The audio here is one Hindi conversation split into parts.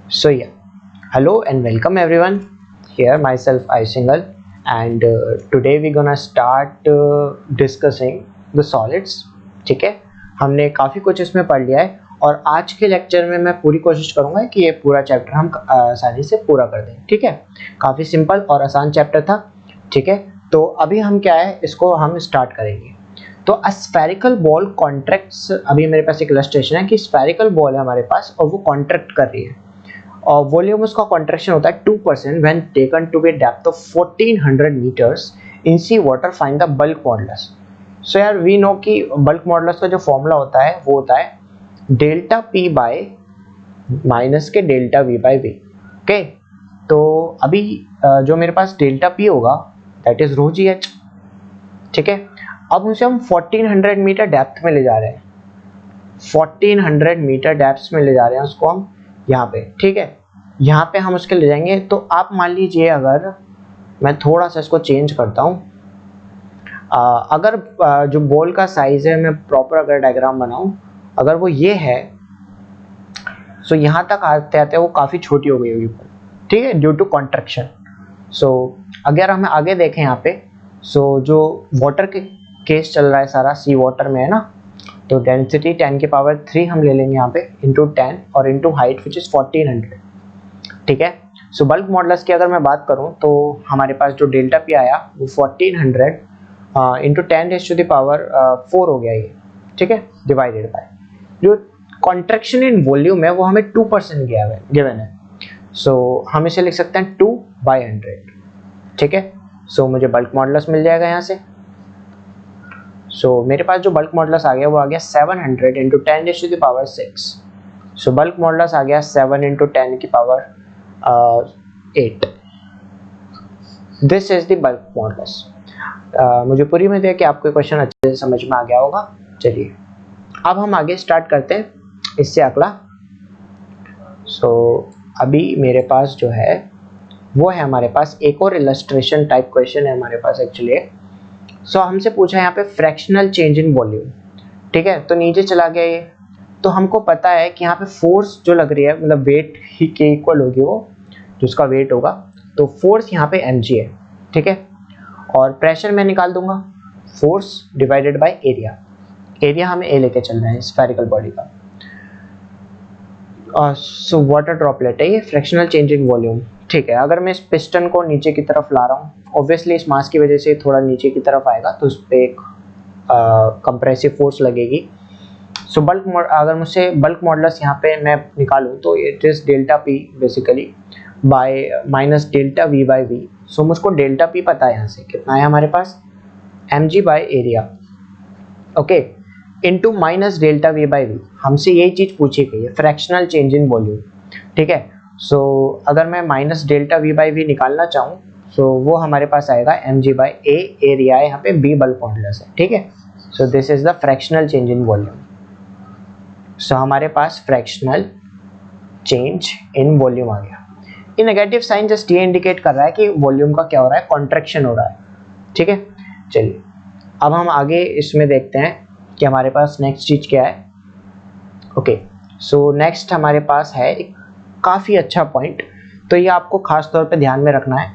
So yeah, hello and welcome everyone. Here myself Isingal, and today we're gonna start discussing the solids. ठीक है, हमने काफ़ी कुछ इसमें पढ़ लिया है और आज के लेक्चर में मैं पूरी कोशिश करूँगा कि ये पूरा चैप्टर हम आसानी से पूरा कर दें. ठीक है, काफ़ी सिंपल और आसान चैप्टर था. ठीक है, तो अभी हम क्या है इसको हम स्टार्ट करेंगे. तो अ स्फेरिकल बॉल कॉन्ट्रैक्ट्स, अभी मेरे पास एक इलस्ट्रेशन है कि स्फेरिकल बॉल है हमारे पास और वो कॉन्ट्रैक्ट कर रही है और वॉल्यूम उसका कॉन्ट्रैक्शन होता है 2% when taken to be depth of 1400 metres in sea water. Find the bulk modulus. So यार वी नो कि बल्क मॉडुलस का जो फॉर्मूला होता है वो होता है delta P by minus K delta V by V. Okay, तो अभी जो मेरे पास डेल्टा पी होगा that is rho G H. ठीक है, अब उसे हम 1400 मीटर डेप्थ में ले जा रहे हैं. 1400 मीटर डेप्थ में ले जा रहे हैं उसको हम यहाँ पे. ठीक है, यहाँ पे हम उसके ले जाएंगे. तो आप मान लीजिए अगर मैं थोड़ा सा इसको चेंज करता हूँ, अगर जो बॉल का साइज है, मैं प्रॉपर अगर डायग्राम बनाऊँ, अगर वो ये है सो यहाँ तक आते आते वो काफ़ी छोटी हो गई होगी. ठीक है, ड्यू टू कॉन्ट्रैक्शन. सो अगर हम आगे देखें यहाँ पे, सो जो वाटर के केस चल रहा है सारा सी वाटर में है ना, तो डेंसिटी 10 की पावर 3 हम ले लेंगे यहाँ पे इंटू 10 और इंटू हाइट विच इज 1400. ठीक है, सो बल्क मॉडुलस की अगर मैं बात करूँ तो हमारे पास जो डेल्टा पी आया वो 1400 into 10 raise to the power 4 हो गया ये. ठीक है, डिवाइडेड बाय जो कॉन्ट्रैक्शन इन वॉल्यूम है वो हमें 2% गिवन है. सो हम इसे लिख सकते हैं 2/100. ठीक है, सो मुझे बल्क मॉडुलस मिल जाएगा यहाँ से. सो मेरे पास जो बल्क मॉडुलस आ गया वो आ गया 700 into 10 raise to the power 6. So bulk modulus आ गया 7 इंटू 10 की power 8. This is the bulk modulus. मुझे पूरी उम्मीद है कि आपको क्वेश्चन अच्छे से समझ में आ गया होगा. चलिए अब हम आगे स्टार्ट करते हैं इससे अगला. सो अभी मेरे पास जो है वो है हमारे पास एक और इलस्ट्रेशन टाइप क्वेश्चन है हमारे पास एक्चुअली. सो हमसे पूछा है यहाँ पे फ्रैक्शनल चेंज इन वॉल्यूम. ठीक है, तो नीचे चला गया ये. तो हमको पता है कि यहाँ पे फोर्स जो लग रही है मतलब वेट ही के इक्वल होगी वो, जो उसका वेट होगा. तो फोर्स यहाँ पे mg है. ठीक है, और प्रेशर मैं निकाल दूंगा force divided by area. Area हमें ए लेके चल रहे हैं स्फेरिकल बॉडी का. सो वाटर ड्रॉपलेट है ये, फ्रैक्शनल चेंज इन वॉल्यूम. ठीक है, अगर मैं इस पिस्टन को नीचे की तरफ ला रहा हूँ, ऑब्वियसली इस मास की वजह से थोड़ा नीचे की तरफ आएगा तो उस पर एक कंप्रेसिव फोर्स लगेगी. सो अगर मुझसे बल्क मॉडुलस यहाँ पे मैं निकालूँ तो it is delta P basically by minus delta V by V. So मुझको डेल्टा पी पता है यहाँ से कितना है हमारे पास mg by area. Okay, into minus delta V by V. हमसे यही चीज़ पूछी गई है, फ्रैक्शनल चेंज इन वॉल्यूम. ठीक है, सो अगर मैं minus delta V by V निकालना चाहूँ सो वो हमारे पास आएगा mg बाय ए एरिया है, यहाँ पे b बल्क मॉडुलस है. ठीक है, so this is the fractional change in volume. So हमारे पास फ्रैक्शनल चेंज इन वॉल्यूम आ गया. ये नेगेटिव साइन जस्ट ये इंडिकेट कर रहा है कि वॉल्यूम का क्या हो रहा है, कॉन्ट्रैक्शन हो रहा है. ठीक है, चलिए अब हम आगे इसमें देखते हैं कि हमारे पास नेक्स्ट चीज क्या है. ओके, सो नेक्स्ट हमारे पास है एक काफ़ी अच्छा पॉइंट. तो ये आपको खास तौर पे ध्यान में रखना है.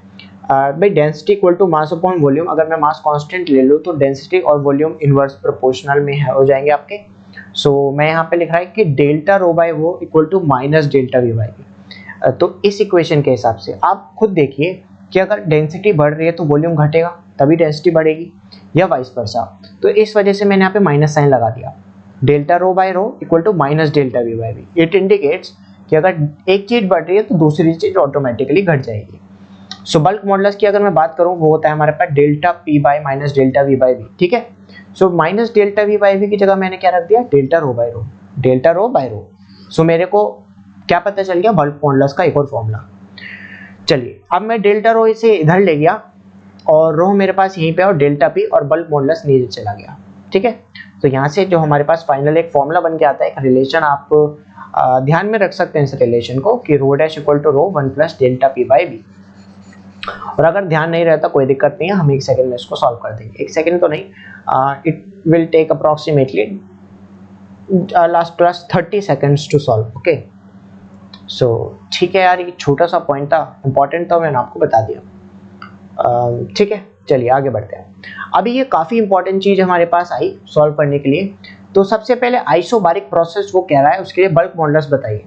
भाई density equal to mass upon volume, अगर मैं मास कांस्टेंट ले लूँ तो डेंसिटी और वॉल्यूम इनवर्स प्रोपोर्शनल में हो जाएंगे आपके. सो मैं यहाँ पे लिख रहा है कि डेल्टा रो बाय वो equal to minus delta V by V. तो इस इक्वेशन के हिसाब से आप खुद देखिए कि अगर डेंसिटी बढ़ रही है तो वॉल्यूम घटेगा तभी डेंसिटी बढ़ेगी, या वाइस वर्सा. तो इस वजह से मैंने यहाँ पे माइनस साइन लगा दिया. Delta rho by rho equal to minus delta V by V. It indicates कि अगर एक चीज बढ़ रही है तो दूसरी चीज ऑटोमेटिकली घट जाएगी. सो बल्क मॉडुलस की अगर मैं बात करूँ वो होता है हमारे पास delta P by minus delta V by V. ठीक है, so minus delta V by V की जगह मैंने क्या रख दिया, delta rho by rho, delta rho by rho. So मेरे को क्या पता चल गया, बल्क मॉडुलस का एक और फॉर्मूला. चलिए अब मैं डेल्टा रो इसे इधर ले गया और रो मेरे पास यहीं पे और डेल्टा पी और बल्क मॉडुलस नीचे चला गया. ठीक है, तो यहाँ से जो हमारे पास फाइनल एक फॉर्मूला बन के आता है, एक रिलेशन आप ध्यान में रख सकते हैं इस रिलेशन को कि rho dash equal to rho 1 plus delta P by B. और अगर ध्यान नहीं रहता कोई दिक्कत नहीं है, हम एक सेकंड में इसको सॉल्व कर देंगे. एक सेकंड तो नहीं, it will take approximately last 30 seconds to solve. Okay, so ठीक है यार, ये छोटा सा पॉइंट था, इंपॉर्टेंट था, मैंने आपको बता दिया। ठीक है, चलिए आगे बढ़ते हैं। अभी ये काफ़ी इंपॉर्टेंट चीज़ हमारे पास आई सॉल्व करने के लिए। तो सबसे पहले आइसोबारिक प्रोसेस वो कह रहा है, उसके लिए बल्क मॉडुलस बताइए।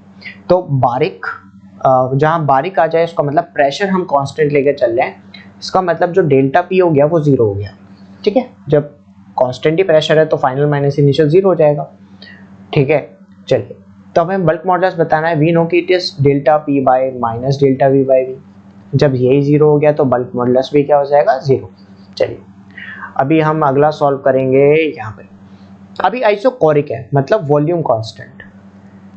तो बारिक, जहाँ बारिक आ जाए उसका मतलब प्रेशर हम कांस्टेंट लेके चल रहे हैं, इसका मतलब जो डेल्टा पी हो गया वो जीरो हो गया। ठीक है, जब कांस्टेंट ही प्रेशर है तो फाइनल माइनस इनिशियल जीरो हो जाएगा। ठीक है, चलिए तो हमें बल्क मॉडुलस बताना है। वी नो कि it is delta P by minus delta V by V. जब यही जीरो हो गया तो बल्क मॉडुलस भी क्या हो जाएगा, जीरो। चलिए अभी हम अगला सॉल्व करेंगे यहाँ पे। अभी आइसोकोरिक है मतलब वॉल्यूम कांस्टेंट,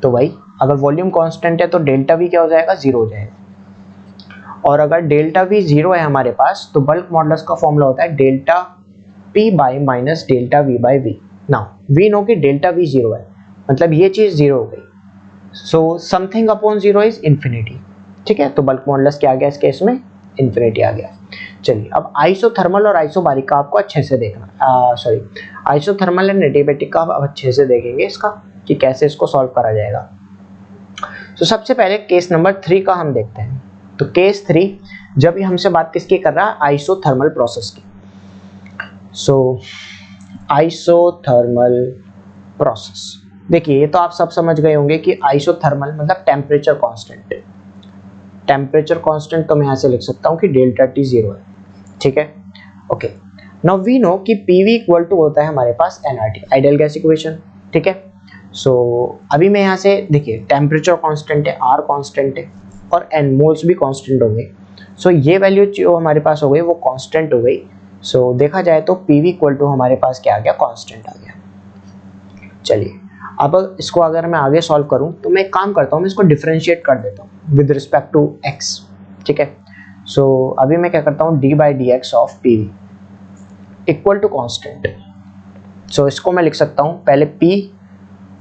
तो भाई अगर वॉल्यूम कांस्टेंट है तो डेल्टा वी क्या हो जाएगा, जीरो हो जाएगा। और अगर डेल्टा वी जीरो है हमारे पास तो बल्क मॉडुलस का फॉर्मूला होता है delta P by minus delta V by V. Now we know कि डेल्टा वी जीरो है, मतलब ये चीज जीरो हो गई। So something upon zero is infinity. ठीक है, तो बल्क मॉडुलस क्या आ गया इस केस में, इन्फिनिटी आ गया। चलिए अब आइसोथर्मल और आइसोबारिक का आपको अच्छे से देखना, सॉरी आइसोथर्मल एंड एडियाबैटिक का आप अच्छे से देखेंगे इसका कि कैसे इसको सॉल्व करा जाएगा। तो सबसे पहले केस नंबर 3 का हम देखते हैं। तो केस 3 जब ये हमसे बात किसकी कर रहा है, आइसोथर्मल प्रोसेस की। सो आइसोथर्मल प्रोसेस, देखिए ये तो आप सब समझ गए होंगे कि आइसोथर्मल मतलब टेम्परेचर कांस्टेंट। टेम्परेचर कांस्टेंट तो मैं यहाँ से लिख सकता हूँ कि डेल्टा टी जीरो है। ठीक है, ओके। नाउ वी नो कि पीवी इक्वल टू होता है हमारे पास एनआरटी, आइडियल गैस इक्वेशन। ठीक है, सो अभी मैं यहाँ से देखिए टेम्परेचर कांस्टेंट है, आर कांस्टेंट है और एन मोल्स भी कांस्टेंट हो गए। सो ये वैल्यू जो हमारे पास हो गई वो कांस्टेंट हो गई। सो देखा जाए तो पीवी इक्वल टू हमारे पास क्या आ गया, कांस्टेंट आ गया। चलिए अब इसको अगर मैं आगे सॉल्व करूं तो मैं एक काम करता हूं, मैं इसको डिफरेंशिएट कर देता हूं विद रिस्पेक्ट टू एक्स। ठीक है, सो अभी मैं क्या करता हूं, D by D X of P V equal to constant. So इसको मैं लिख सकता हूं, पहले पी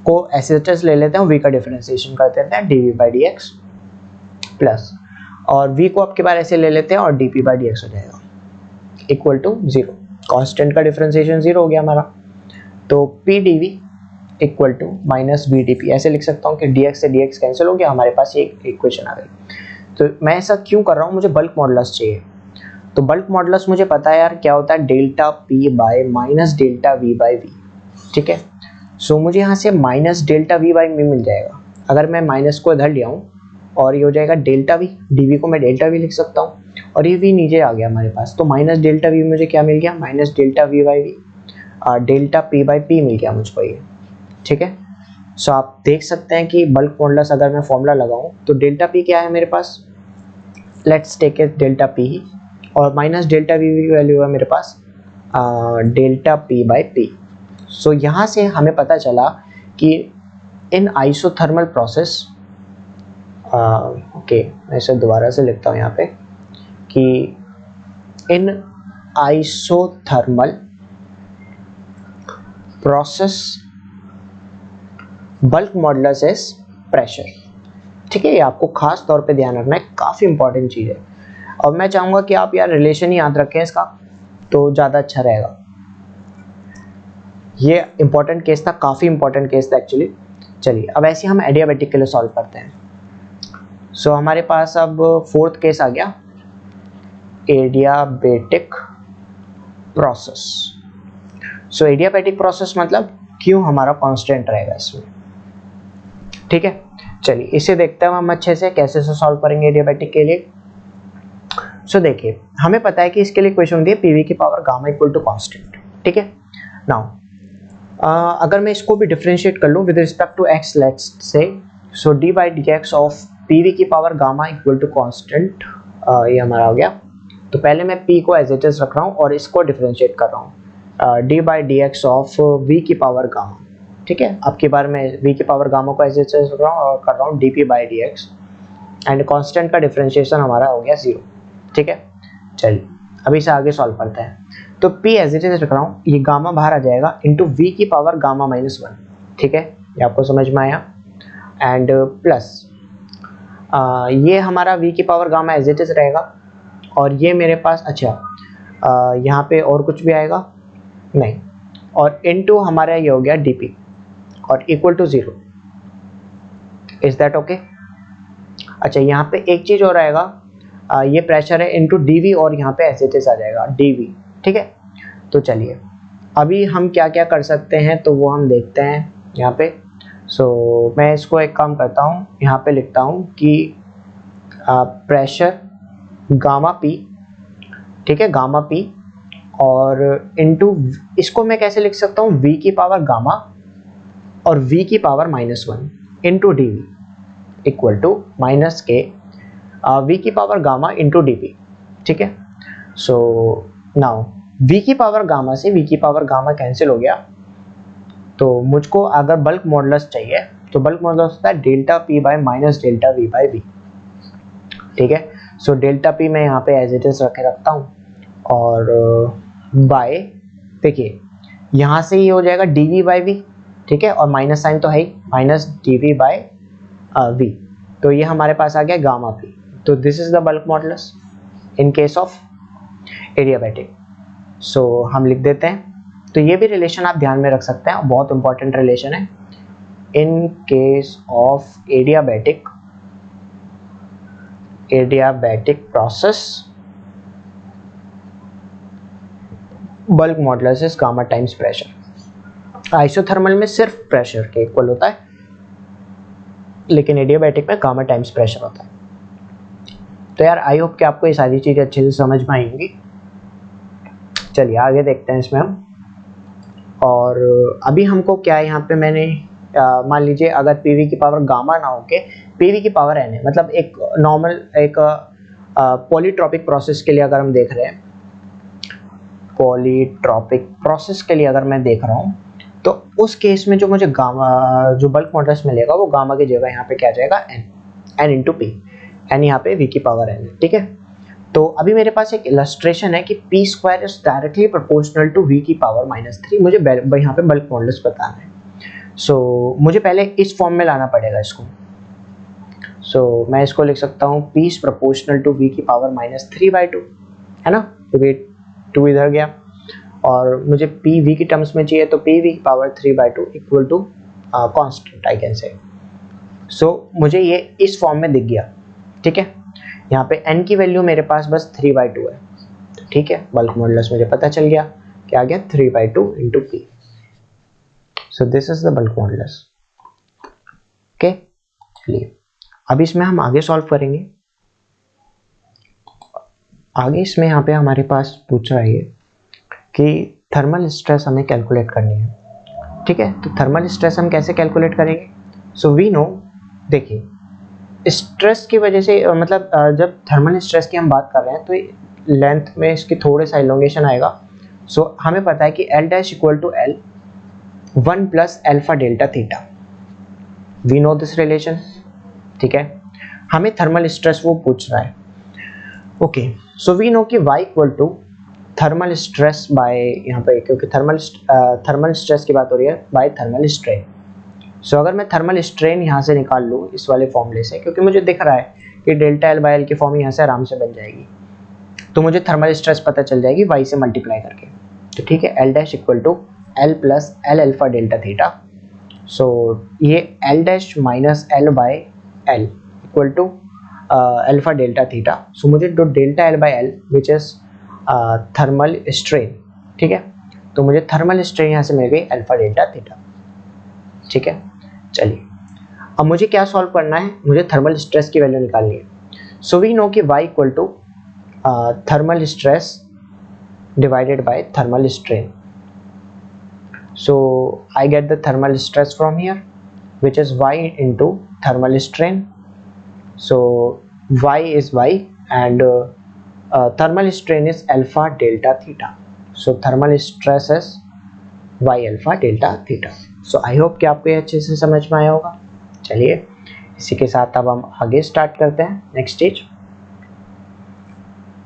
को एस ले लेते हैं, वी का डिफरेंशिएशन कर देते हैं D V by D X plus, और वी को आपके बार ऐसे ले लेते हैं और D P by D X हो जाएगा इक्वल टू जीरो। कॉन्स्टेंट का डिफरेंशिएशन जीरो हो गया हमारा, तो P D V equal to minus B D P, ऐसे लिख सकता हूँ कि डी एक्स से डी एक्स कैंसिल हो गया, हमारे पास एक इक्वेशन आ गई। तो मैं ऐसा क्यों कर रहा हूँ, मुझे बल्क मॉडुलस चाहिए। तो बल्क मॉडुलस मुझे पता है यार क्या होता है, delta P by minus delta V by V. ठीक है, सो मुझे यहाँ से minus delta V by V मिल जाएगा। अगर मैं माइनस को इधर ले आऊँ और ये हो जाएगा डेल्टा वी, डी वी को मैं डेल्टा वी लिख सकता हूँ और ये वी नीचे आ गया हमारे पास। तो माइनस डेल्टा वी मुझे क्या मिल गया, minus delta V by V, delta P by P मिल गया मुझको ये। ठीक है, सो आप देख सकते हैं कि बल्क मॉडुलस अगर मैं फॉर्मूला लगाऊं तो डेल्टा पी क्या है मेरे पास, let's take it delta P, और माइनस डेल्टा वी की वैल्यू है मेरे पास delta P by P. So यहाँ से हमें पता चला कि इन आइसोथर्मल प्रोसेस, ओके मैं इसे दोबारा से लिखता हूँ यहाँ पे कि in isothermal process bulk modulus is pressure. ठीक है, ये आपको खास तौर पे ध्यान रखना है, काफ़ी इंपॉर्टेंट चीज़ है। और मैं चाहूँगा कि आप यार रिलेशन ही याद रखें इसका, तो ज़्यादा अच्छा रहेगा। ये इंपॉर्टेंट केस था, काफ़ी इंपॉर्टेंट केस था एक्चुअली। चलिए अब ऐसे हम एडियाबैटिक के लिए सॉल्व करते हैं। सो हमारे पास अब फोर्थ केस आ गया, एडियाबैटिक प्रोसेस। सो एडियाबैटिक प्रोसेस मतलब क्यों हमारा कांस्टेंट रहेगा इसमें। ठीक है, चलिए इसे देखते हैं हम अच्छे से कैसे से सॉल्व करेंगे एडियाबैटिक के लिए। सो देखिए हमें पता है कि इसके लिए इक्वेशन दी है पीवी की power gamma equal to constant. ठीक है, नाउ अगर मैं इसको भी डिफरेंशिएट कर लूँ with respect to X, let's say, so D by D X of PV की power gamma equal to constant, ये हमारा हो गया। तो पहले मैं पी को एज इट इज रख रहा हूँ और इसको डिफरेंशिएट कर रहा हूँ, D by D X of V की पावर गामा। ठीक है, अब की बार मैं वी की पावर गामा को एज इट इज रख रहा हूँ और कर रहा हूँ D P by D X, and constant का डिफरेंशिएशन हमारा हो गया जीरो। ठीक है, चलिए अभी इसे आगे सॉल्व करते हैं। तो P एज इट इज रख रहा हूँ, ये गामा बाहर आ जाएगा इंटू वी की पावर गामा माइनस वन। ठीक है, ये आपको समझ में आया, एंड प्लस ये हमारा वी की power gamma as it is रहेगा, और ये मेरे पास अच्छा यहाँ पे और कुछ भी आएगा नहीं, और इंटू हमारा ये हो गया डी पी और equal to zero. Is that okay? अच्छा, यहाँ पे एक चीज और आएगा, ये प्रेशर है इनटू डीवी और यहाँ पे एसएचएस आ जाएगा डीवी, ठीक है। तो चलिए अभी हम क्या क्या कर सकते हैं तो वो हम देखते हैं यहाँ पे। सो मैं इसको एक काम करता हूँ, यहाँ पे लिखता हूँ कि प्रेशर गामा पी, ठीक है, गामा पी और इनटू, इसको मैं कैसे लिख सकता हूँ, v की पावर गामा और v की power -1 into D V equal to minus K v की power gamma into D V, ठीक है। सो नाउ v की पावर गामा से v की पावर गामा कैंसिल हो गया, तो मुझको अगर बल्क मॉडुलस चाहिए तो बल्क मॉडुलस होता है delta P by minus delta V by V, ठीक है। सो डेल्टा पी मैं यहाँ पे एज इट इज रखे रखता हूँ और बाय, देखिए यहाँ से ये हो जाएगा डी वी बाई वी, ठीक है, और माइनस साइन तो है ही, minus D V by V, तो ये हमारे पास आ गया गामा पी। तो this is the bulk modulus in case of adiabatic. So हम लिख देते हैं, तो ये भी रिलेशन आप ध्यान में रख सकते हैं, बहुत इंपॉर्टेंट रिलेशन है। इन case of adiabatic process bulk modulus is gamma times pressure. Isothermal में सिर्फ प्रेशर के इक्वल होता है, लेकिन एडियाबैटिक में गामा टाइम्स प्रेशर होता है। तो यार आई होप कि आपको ये सारी चीजें अच्छे से समझ में आएंगी। चलिए आगे देखते हैं इसमें हम। और अभी हमको क्या है, यहाँ पे मैंने मान लीजिए अगर पीवी की पावर गामा ना होके पीवी की पावर एन है, मतलब एक नॉर्मल एक पॉलीट्रॉपिक प्रोसेस के लिए अगर हम देख रहे हैं, पॉलीट्रॉपिक प्रोसेस के लिए अगर मैं देख रहा हूँ, तो उस केस में जो मुझे गामा, जो बल्क मॉडुलस मिलेगा वो गामा की जगह यहाँ पे क्या जाएगा, एन इंटू पी, एन यहाँ पे वी की पावर एन है, ठीक है। तो अभी मेरे पास एक इलस्ट्रेशन है कि P square is directly proportional to V की पावर -3, मुझे यहाँ पे बल्क मॉडुलस बताना है। सो मुझे पहले इस फॉर्म में लाना पड़ेगा इसको। सो मैं इसको लिख सकता हूँ P is proportional to V की पावर -3/2, है ना, क्योंकि 2 इधर गया, और मुझे पी वी की टर्म्स में चाहिए, तो पी वी की power 3/2 equal to constant I can say. So मुझे ये इस फॉर्म में दिख गया, ठीक है। यहाँ पे n की वैल्यू मेरे पास बस 3/2 है, ठीक है। बल्क मॉडुलस मुझे पता चल गया, क्या आ गया, 3/2 into P. So this is the bulk modulus, okay. चलिए अब इसमें हम आगे सॉल्व करेंगे। आगे इसमें यहाँ पे हमारे पास पूछ रहा है कि थर्मल स्ट्रेस हमें कैलकुलेट करनी है, ठीक है। तो थर्मल स्ट्रेस हम कैसे कैलकुलेट करेंगे, सो वी नो, देखिए स्ट्रेस की वजह से, मतलब जब थर्मल स्ट्रेस की हम बात कर रहे हैं तो लेंथ में इसकी थोड़े सा इलोंगेशन आएगा। सो हमें पता है कि L dash equal to L 1 plus alpha delta theta, we know this relation, ठीक है। हमें थर्मल स्ट्रेस वो पूछ रहा है, ओके। सो वी नो कि y equal to thermal stress by, यहाँ पे क्योंकि थर्मल स्ट्रेस की बात हो रही है, बाय थर्मल स्ट्रेन। सो अगर मैं थर्मल स्ट्रेन यहाँ से निकाल लूँ इस वाले फॉर्मूले से, क्योंकि मुझे दिख रहा है कि डेल्टा एल बाय एल की फॉर्म यहाँ से आराम से बन जाएगी, तो मुझे थर्मल स्ट्रेस पता चल जाएगी y से मल्टीप्लाई करके, तो ठीक है। L dash equal to L plus L alpha delta theta. So ये L dash minus L by L equal to alpha delta theta. So मुझे जो delta L by L which is thermal strain, ठीक है, तो मुझे थर्मल स्ट्रेन यहाँ से मिल गई अल्फा डेल्टा थीटा, ठीक है। चलिए अब मुझे क्या सॉल्व करना है, मुझे थर्मल स्ट्रेस की वैल्यू निकालनी है। सो वी नो कि y equal to thermal stress divided by thermal strain. So I get the thermal stress from here which is y into thermal strain. So y is y and thermal strain is alpha delta theta. So thermal stress is y alpha delta theta. So I hope कि आपको ये अच्छे से समझ में आया होगा। चलिए इसी के साथ अब हम आगे स्टार्ट करते हैं नेक्स्ट स्टेज।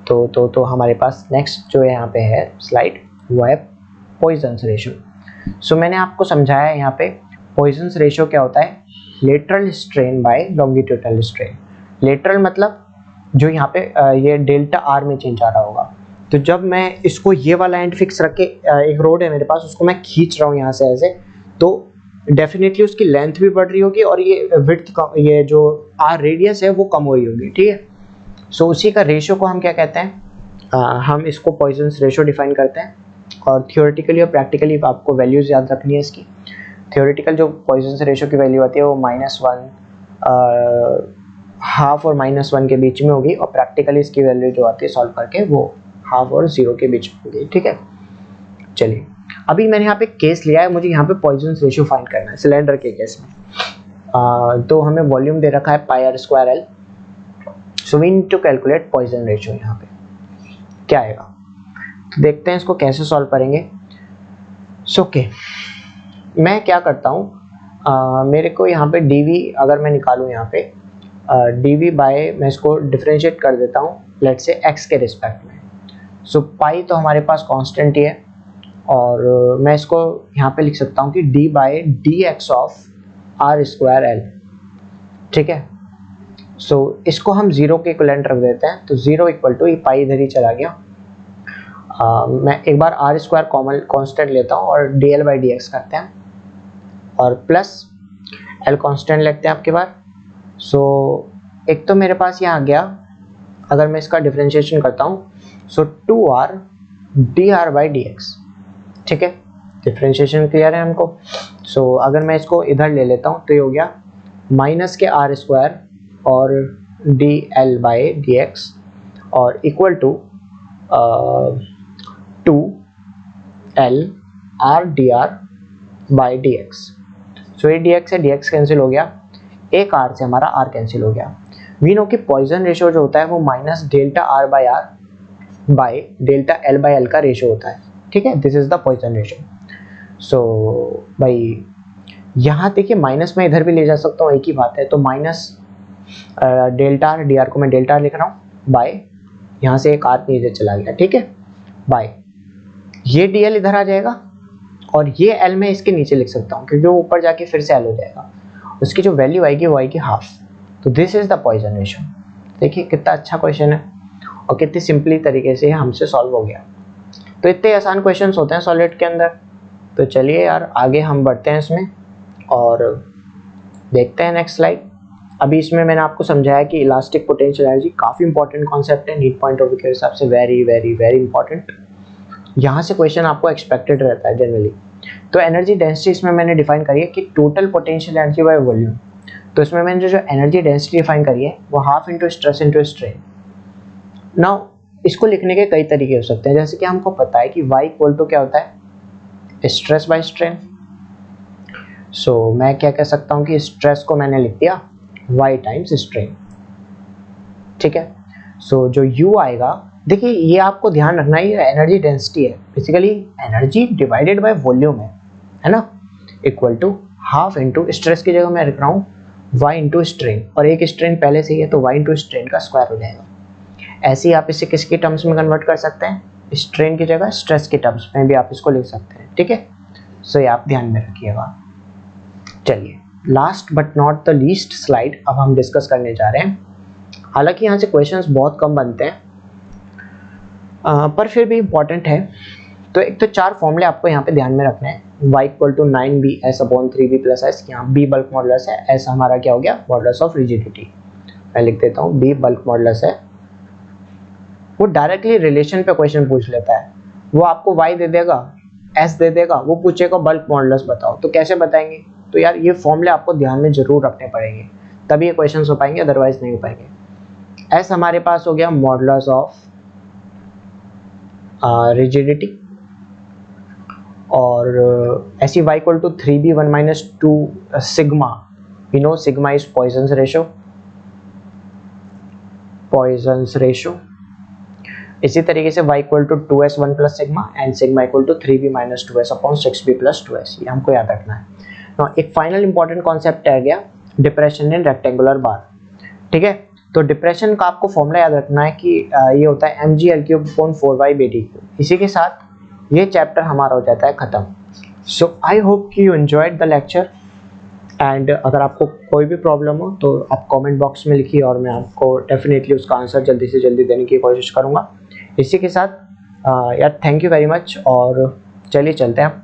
तो हमारे पास नेक्स्ट जो यहाँ पे है स्लाइड, वो है पॉइजन्स रेशियो। सो मैंने आपको समझाया है यहाँ पे पॉइजन्स रेशियो क्या होता है, lateral strain by longitudinal strain. Lateral मतलब जो यहाँ पे ये डेल्टा आर में चेंज आ रहा होगा, तो जब मैं इसको ये वाला एंड फिक्स रख के, एक रोड है मेरे पास, उसको मैं खींच रहा हूँ यहाँ से ऐसे, तो डेफिनेटली उसकी लेंथ भी बढ़ रही होगी और ये विड्थ का, ये जो आर रेडियस है वो कम हो रही होगी, ठीक है। सो उसी का रेशियो को हम क्या कहते हैं, हम इसको पॉइजन्स रेशियो डिफाइन करते हैं। और थियोरेटिकली और प्रैक्टिकली आपको वैल्यूज़ याद रखनी है इसकी। थियोरेटिकल जो पॉइजन्स रेशियो की वैल्यू आती है वो -1, हाफ और -1 के बीच में होगी, और प्रैक्टिकली इसकी वैल्यू जो आती है सॉल्व करके वो हाफ और 0 के बीच में होगी, ठीक है। चलिए, अभी मैंने यहाँ पे केस लिया है, मुझे यहाँ पे पॉइजन्स रेशियो फाइंड करना है सिलेंडर के केस में। तो हमें वॉल्यूम दे रखा है πr²L, so we need to calculate Poisson ratio. यहाँ पे क्या आएगा, तो देखते हैं इसको कैसे सॉल्व करेंगे। सो ओके, मैं क्या करता हूँ, मेरे को यहाँ पे dv अगर मैं निकालूँ, यहाँ पे dv बाय, मैं इसको डिफरेंशिएट कर देता हूँ लेट्स से x के रिस्पेक्ट में। सो पाई तो हमारे पास कांस्टेंट ही है, और मैं इसको यहाँ पे लिख सकता हूँ कि d bye dx of r²L, ठीक है। सो इसको हम 0 के इक्विवेलेंट रख देते हैं, तो 0 इक्वल टू, ये पाई इधर ही चला गया। मैं एक बार r² कॉमन कांस्टेंट लेता हूँ और dl बाई dx करते हैं, और प्लस l कांस्टेंट लेते हैं आपके बार। सो एक तो मेरे पास यहाँ आ गया, अगर मैं इसका डिफरेंशिएशन करता हूँ, सो 2r dr बाई dx, ठीक है। डिफरेंशिएशन क्लियर है हमको। सो अगर मैं इसको इधर ले लेता हूँ तो ये हो गया माइनस के r² और dl बाई dx, और equal to 2l r dr by dx। So ये dx से dx कैंसिल हो गया, एक r से हमारा r कैंसिल हो गया। वी नो कि पॉइजन रेशियो जो होता है वो minus delta r by r by delta l by l का रेशियो होता है, ठीक है। This is the Poisson ratio. So भाई यहाँ देखिए, माइनस में इधर भी ले जा सकता हूँ, एक ही बात है। तो माइनस डेल्टा r dr को मैं डेल्टा r लिख रहा हूँ, बाय यहाँ से एक r नीचे चला गया, ठीक है, बाय ये dl इधर आ जाएगा, और ये l मैं इसके नीचे लिख सकता हूँ क्योंकि वो ऊपर जाके फिर से l हो जाएगा, उसकी जो वैल्यू आएगी वो आएगी हाफ। तो this is the Poisson ratio. देखिए कितना अच्छा क्वेश्चन है और कितनी सिंपली तरीके से हमसे सॉल्व हो गया। तो इतने आसान क्वेश्चंस होते हैं सॉलिड के अंदर। तो चलिए यार, आगे हम बढ़ते हैं इसमें और देखते हैं नेक्स्ट स्लाइड। अभी इसमें मैंने आपको समझाया कि इलास्टिक पोटेंशियल एनर्जी काफ़ी इंपॉर्टेंट कॉन्सेप्ट है, नीट पॉइंट ऑफ व्यू के हिसाब से वेरी वेरी वेरी इंपॉर्टेंट। यहाँ से क्वेश्चन आपको एक्सपेक्टेड रहता है जनरली। तो एनर्जी डेंसिटी इसमें मैंने डिफाइन करी है कि total potential energy by volume. तो इसमें मैंने जो एनर्जी डेंसिटी डिफाइन करी है वो half into stress into strain. Now इसको लिखने के कई तरीके हो सकते हैं, जैसे कि हमको पता है कि y इक्वल टू क्या होता है, स्ट्रेस बाय स्ट्रेन। सो मैं क्या कह सकता हूँ कि स्ट्रेस को मैंने लिख दिया y टाइम्स स्ट्रेन, ठीक है। सो जो u आएगा, देखिए ये आपको ध्यान रखना है, ये एनर्जी डेंसिटी है, basically energy divided by volume है ना, equal to half into stress की जगह मैं लिख रहा हूँ y इंटू स्ट्रेन, और एक स्ट्रेन पहले से ही है तो y इंटू स्ट्रेन का स्क्वायर हो जाएगा। ऐसे ही आप इसे किसके टर्म्स में कन्वर्ट कर सकते हैं, स्ट्रेन की जगह स्ट्रेस के टर्म्स में भी आप इसको लिख सकते हैं, ठीक है। सो ये आप ध्यान में रखिएगा। चलिए, last but not the least slide अब हम डिस्कस करने जा रहे हैं। हालांकि यहाँ से क्वेश्चंस बहुत कम बनते हैं, पर फिर भी इम्पोर्टेंट है। तो एक तो 4 फॉर्मूले आपको यहाँ पे ध्यान में रखने हैं। y equal to 9bs/3b plus S, यहाँ b बल्क मॉडुलस है, s हमारा क्या हो गया, मॉडुलस ऑफ रिजिडिटी। मैं लिख देता हूँ b बल्क मॉडुलस है। वो डायरेक्टली रिलेशन पे क्वेश्चन पूछ लेता है, वो आपको y दे देगा, s दे देगा, वो पूछेगा बल्क मॉडुलस बताओ, तो कैसे बताएंगे। तो यार ये फॉर्मूले आपको ध्यान में जरूर रखने पड़ेंगे, तभी ये क्वेश्चन हो पाएंगे, अदरवाइज नहीं हो पाएंगे। s हमारे पास हो गया मॉडुलस ऑफ रिजिडिटी, और ऐसी y equal to 3b1 minus 2 sigma, we know sigma is Poisson's ratio. इसी तरीके से y equal to 2s1 plus sigma and sigma equal to 3b minus 2s upon 6b plus 2s, ये हमको याद रखना है। ना एक फाइनल इंपॉर्टेंट कॉन्सेप्ट आ गया, डिप्रेशन इन रेक्टेंगुलर बार, ठीक है। तो डिप्रेशन का आपको फॉर्मूला याद रखना है कि ये होता है mgl3/4y/bd3। इसी के साथ ये चैप्टर हमारा हो जाता है खत्म। सो आई होप कि you enjoyed the lecture, and अगर आपको कोई भी प्रॉब्लम हो तो आप कमेंट बॉक्स में लिखिए और मैं आपको डेफिनेटली उसका आंसर जल्दी से जल्दी देने की कोशिश करूँगा। इसी के साथ यार थैंक यू वेरी मच, और चलिए चलते हैं आप।